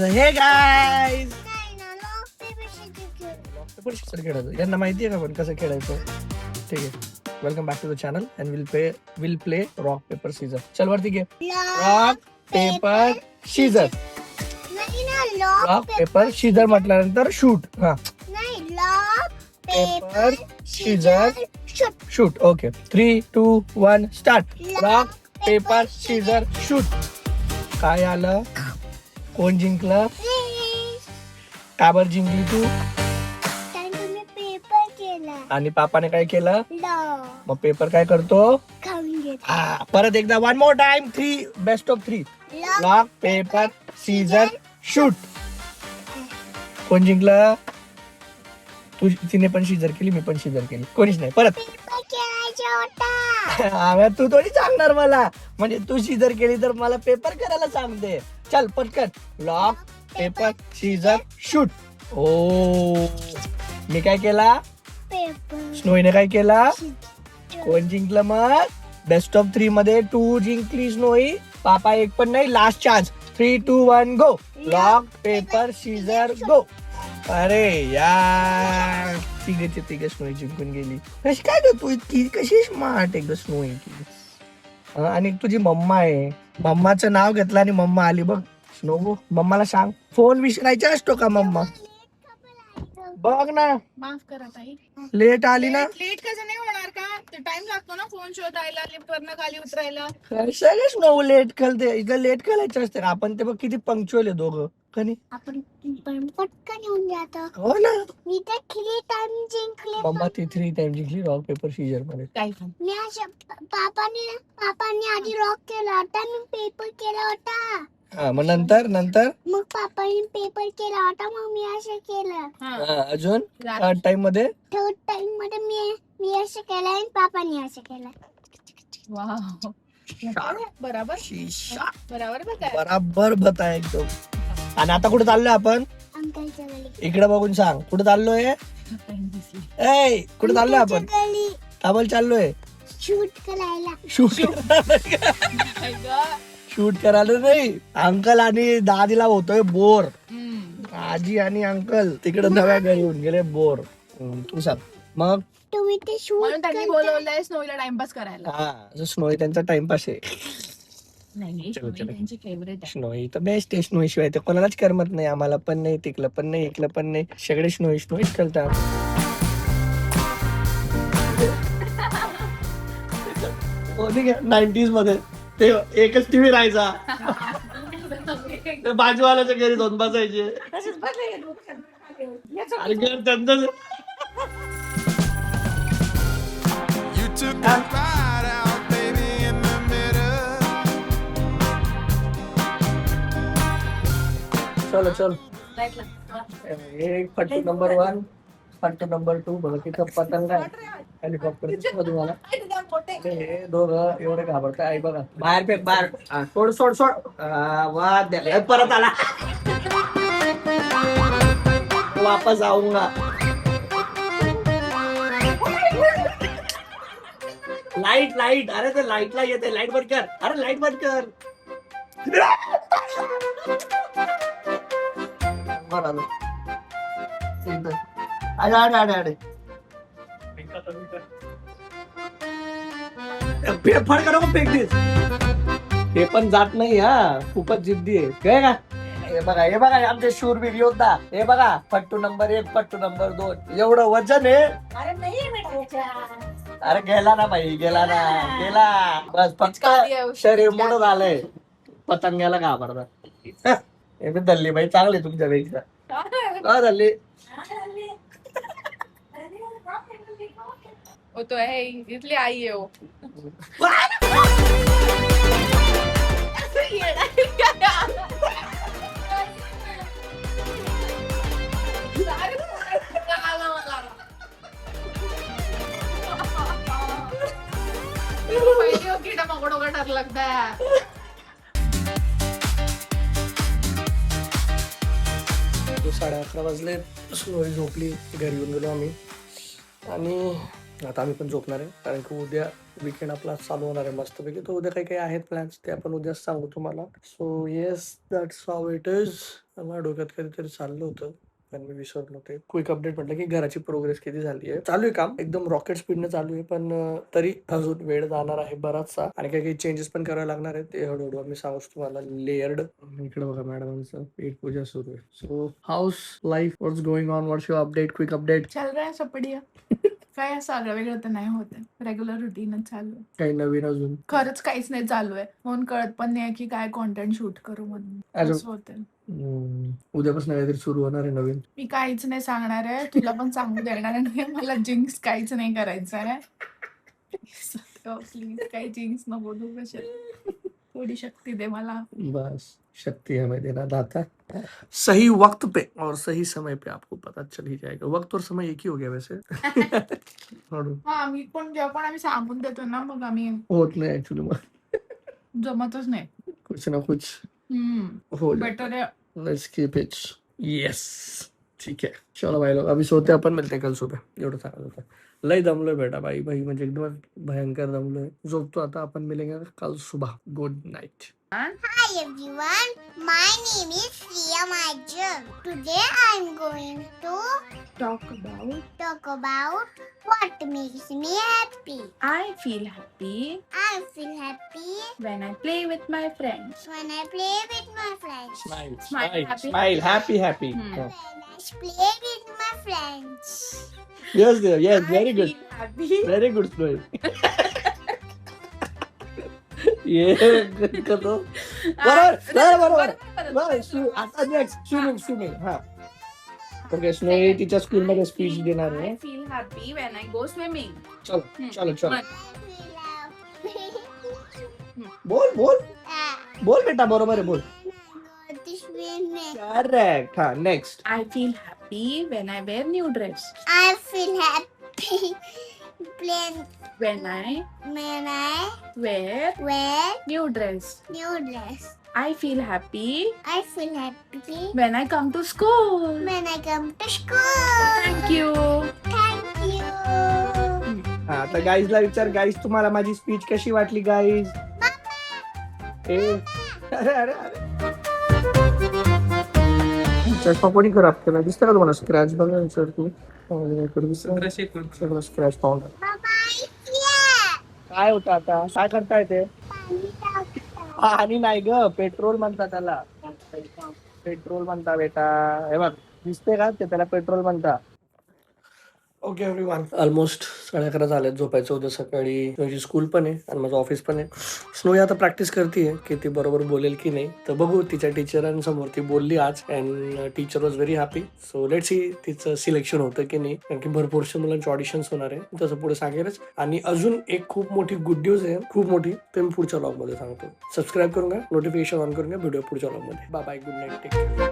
हे गाईज खेळायचं यांना माहिती आहे का पण कसं खेळायचं. ठीक आहे, welcome back to the channel and will play rock paper scissor. चल वरती घे. Rock paper scissor. Rock paper scissor म्हटल्यानंतर शूट. हा, paper scissor shoot. Okay, 3, 2, 1 start. Rock paper scissor shoot. काय आलं? कोण जिंकलं? का बरं जिंकली तू? आणि पापाने काय केलं? मग पेपर काय करतो? हा, परत एकदा 1 more time. 3 best of 3. Rock paper scissor shoot. कोण जिंकलं? तू. तिने पण सीजर केली, मी पण सीजर केली. कोणीच नाही. परत तू थोडी सांगणार मला, म्हणजे तू सीजर केली तर मला पेपर करायला सांगते. चल पटकन. Rock paper scissor shoot. ओ, मी काय केला? स्नोईने काय केला? कोण जिंकलं मग? बेस्ट ऑफ 3 मध्ये 2 जिंकली स्नोई. पापा एक पण नाही. Last chance. 3, 2, 1 गो. रॉक पेपर सीजर गो. अरे यार, तिघे स्नोई जिंकून गेली. कशी काय ग तू इतकी कशी स्मार्ट आहे ग स्नोई? आणि तुझी मम्मा आहे, मम्माचं नाव घेतलं आणि मम्मा आली बघ. स्नो, मम्माला सांग फोन विसरायचा असतो का मम्मा? बघ ना, माफ करा ताई. लेट आली ना. लेट कसं नाही होणार का? टाइम लागतो ना फोन शोधायला, लिफ्ट वरनं खाली उतरायला. सगळे स्नो लेट खेळते. इथं लेट खेळायचं असतं. आपण ते बघ किती पंक्च्युअल आहे दोघं. कधी आपण पटकन येऊन जातो. हो ना. मी तर 3 टाइम जिंकले. मम्मा ती 3 टाइम जिंकली रॉक पेपर सीजर मध्ये. काय पण मी पापाने आधी रॉक केला होता, मी पेपर केला होता. हा, मग नंतर मग पापाने पेपर केला होता, मग मी असं केलं. अजून थर्ड टाइम मध्ये थर्ड टाइम मध्ये मी असं केलं आणि पापाने असं केलं. वाव, बराबर बताया. बराबर बताय एकदम. आणि आता कुठे चाललोय आपण? अंकलच्या गली. इकडे बघून सांग कुठे चाललोय. ए, कुठे चाललोय आपण? गली काबल चाललोय. शूट करायला. शूट करायला नाही. अंकल आणि दादीला होतोय बोर. आजी आणि अंकल तिकडे नव्या घरी येऊन गेले बोर. तू सांग मग. तुम्ही ते शूट म्हणून त्यांनी बोलवलंय स्नोईला टाइमपास करायला. हा, स्नोई त्यांचा टाइमपास आहे. नाही, चलो, चलो. त्यांची फेवरेट आहे. स्नोई तर बेस्ट आहे. स्नोई शिवाय तर कोणालाच करमत नाही. आम्हाला पण नाही, तिकलं पण नाही, इकलं पण नाही. सगळे स्नोईच खेळतात. 90s मध्ये ते एकच टीव्ही राहायचा. बाजूवाल्याच्या घरी 2 बसायचे. अरे घर त्यांचं. चलो चल. एक पट्टू नंबर 1, पट्टू नंबर 2. बघा तिथं पतंग आहे. हेलिकॉप्टर दिसतो तुम्हाला. हे दोघं एवढे घाबरतात. आई बघा बाहेर फेक बाहेर. सोड सोड सोड. वा द्या परत आला. वापस आऊंगा. लाईट. अरे ते लाईटला येते. लाईट बंद कर. अरे लाईट बंद कर. बरं आले. फड करा फेक दिस. हे पण जात नाही. हा, खूपच जिद्दी आहे. काय का? हे बघा आमचे शूरवीर योद्धा. हे बघा, पट्टू नंबर 1, पट्टू नंबर 2. एवढं वजन आहे. अरे गेला ना भाई, गेला. बस फक्त शरीर मोठं झालंय. पतंगाला घाबरतात. हे बी दल्ली बाई चांगली तुमच्यापेक्षा. का दल्ली? वो तो है ही, इसलिए आई है वो. पहले वो कीड़ा मकोड़ों का डर लगता है. तो 11:30 वाजले. स्नोई झोपली. घरी येऊन गेलो आम्ही. आणि आता आम्ही पण झोपणार आहे, कारण की उद्या वीकेंड आपला चालू होणार आहे मस्तपैकी. तर उद्या काही काही आहेत प्लॅन्स, ते आपण उद्या सांगू तुम्हाला. So yes, that's how it is. माझ्या डोक्यात कधीतरी चाललं होतं पण मी विसरलो ते. क्विक अपडेट म्हटलं की घराची प्रोग्रेस किती झाली आहे. चालू आहे काम एकदम रॉकेट स्पीडने चालू आहे, पण तरी अजून वेळ जाणार आहे बराचसा, आणि काही काही चेंजेस पण करावे लागणार आहेत. ते हळूहळू आम्ही सांगू तुम्हाला. लेयर्ड. इकडे बघा मॅडमांचं पेट पूजा सुरू आहे. So house life, what's going on, what's your update, quick update? चल रहा है सब बढ़िया. काय असं आगळं वेगळं तर नाही होत आहे. रेग्युलर रुटीनच चालू आहे. काही नवीन अजून? खरंच काहीच नाही चालू आहे. म्हणून कळत पण नाही की काय कॉन्टेंट शूट करू म्हणून. अजून? असं होतं. उद्यापासून काहीतरी सुरू होणार आहे नवीन. मी काहीच नाही सांगणार आहे. तुला पण सांगू देणार नाही. मला जिंक्स काहीच नाही करायचं आहे. प्लीज काही जिंक्स न बोलू कशाला. थोडी शक्ती दे मला. बस शक्ति हमें देना दाता. सही वक्त पे और सही समय पे आपको पता चल ही जाएगा. वक्त और समय एक ही हो गया वैसे. हळू. हा मी पण जेव्हा पण आम्ही सांगून देतो ना मग आम्ही होत नाही ऍक्च्युली मग जमतच नाही. कुछ ना कुछ हो जाता बेटर आहे. है. Let's keep it. यस ठीक है. चलो भाई लोग अभी सोते, अपन मिलते हैं कल सुबह. एवढं सांगत होतं. लय दमलोय बेटा, बाई बाई म्हणजे एकदम भयंकर दमलोय. झोपतो आता. आपण मिलेंगे कल सुबह. Good Knight. Hi everyone, my name is Priya Major. Today I'm going to Talk about talk about what makes me happy. I feel happy I feel happy when I play with my friends. when I play with my friends. Smile, Smile, smile, happy. smile, happy, happy. Hmm. Yeah. When I play with my friends. Yes, dear. Yes, very I good. feel happy. Very good story. ये करतो. बरोबर. आता next swimming. हा okay. Snowy तिच्या school मध्ये speech देणार आहे. I feel happy when I go swimming. चलो. I feel happy. बोल बेटा, बरोबर आहे, बोल. Go to swimming. करेक्ट. हा next. I feel happy when I wear new dress. I feel happy when When I wear wear new dress. new dress. I feel happy I feel happy when I come to school. when I come to school. Thank you. Thank you. हा तर गाईजला विचार, guys तुम्हाला माझी speech कशी वाटली guys? अरे चष्मा कोणी खराब केला दिसतं का तुम्हाला? स्क्रॅच बघा विचार तुम्ही. सगळं स्क्रॅच पाहून. काय होतं आता? काय करताय ते? आणि नाही ग, पेट्रोल म्हणतात त्याला. पेट्रोल म्हणता बेटा. हे बघ दिसते का ते? त्याला पेट्रोल म्हणता. ओके एव्हरीवन, ऑलमोस्ट 11:30 झालेत. झोपायचं उद्या सकाळी. माझी स्कूल पण आहे आणि माझं ऑफिस पण आहे. स्नोई आता प्रॅक्टिस करते की ती बरोबर बोलेल की नाही, तर बघू. तिच्या टीचरांसमोर ती बोलली आज and teacher was very happy. So let's see तिचं सिलेक्शन होतं की नाही, कारण की भरपूरशा मुलांचे ऑडिशन्स होणार आहे. तसं पुढे सांगेलच. आणि अजून एक खूप मोठी गुड न्यूज आहे, खूप मोठी, ते मी पुढच्या व्लॉग मध्ये सांगतो. सबस्क्राईब करून घ्या, नोटिफिकेशन ऑन करून घ्या. व्हिडिओ पुढच्या व्लॉग मध्ये. Bye bye, good night, take care.